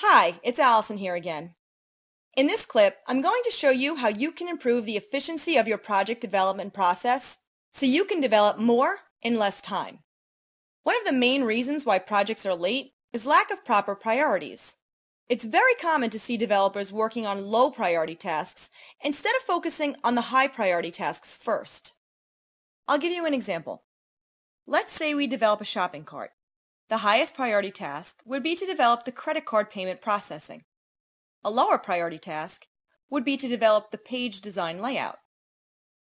Hi, it's Allison here again. In this clip, I'm going to show you how you can improve the efficiency of your project development process so you can develop more in less time. One of the main reasons why projects are late is lack of proper priorities. It's very common to see developers working on low priority tasks instead of focusing on the high priority tasks first. I'll give you an example. Let's say we develop a shopping cart. The highest priority task would be to develop the credit card payment processing. A lower priority task would be to develop the page design layout.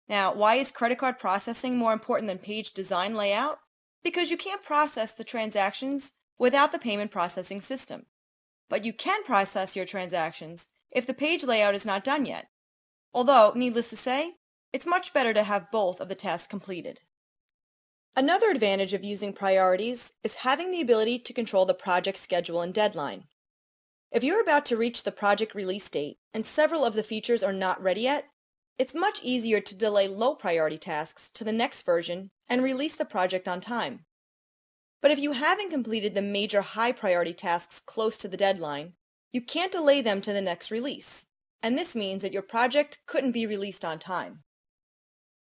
Now, why is credit card processing more important than page design layout? Because you can't process the transactions without the payment processing system. But you can process your transactions if the page layout is not done yet. Although, needless to say, it's much better to have both of the tasks completed. Another advantage of using priorities is having the ability to control the project schedule and deadline. If you're about to reach the project release date and several of the features are not ready yet, it's much easier to delay low priority tasks to the next version and release the project on time. But if you haven't completed the major high priority tasks close to the deadline, you can't delay them to the next release, and this means that your project couldn't be released on time.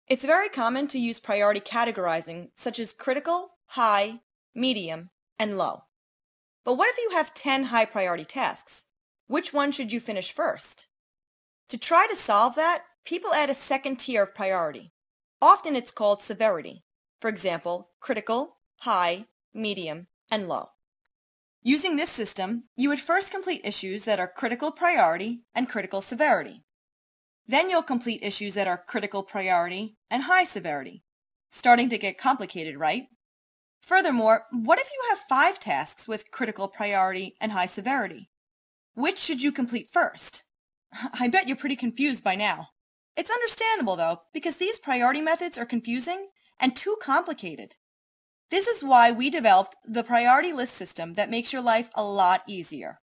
It's very common to use priority categorizing such as critical, high, medium, and low. But what if you have 10 high priority tasks? Which one should you finish first? To try to solve that, people add a second tier of priority. Often it's called severity. For example, critical, high, medium, and low. Using this system, you would first complete issues that are critical priority and critical severity. Then you'll complete issues that are critical priority and high severity. Starting to get complicated, right? Furthermore, what if you have 5 tasks with critical priority and high severity? Which should you complete first? I bet you're pretty confused by now. It's understandable though, because these priority methods are confusing and too complicated. This is why we developed the priority list system that makes your life a lot easier.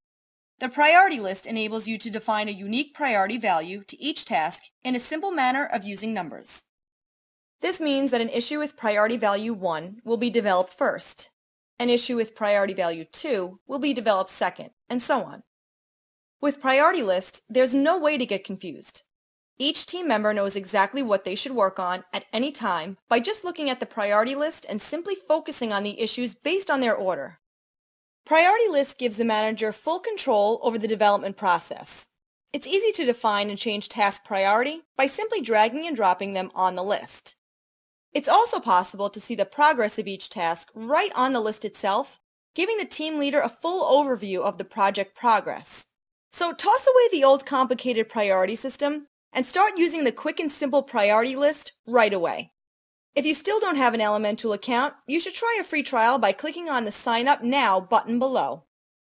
The priority list enables you to define a unique priority value to each task in a simple manner of using numbers. This means that an issue with priority value 1 will be developed first, an issue with priority value 2 will be developed second, and so on. With priority list, there's no way to get confused. Each team member knows exactly what they should work on at any time by just looking at the priority list and simply focusing on the issues based on their order. Priority list gives the manager full control over the development process. It's easy to define and change task priority by simply dragging and dropping them on the list. It's also possible to see the progress of each task right on the list itself, giving the team leader a full overview of the project progress. So toss away the old complicated priority system and start using the quick and simple priority list right away. If you still don't have an Elementool account, you should try a free trial by clicking on the Sign Up Now button below.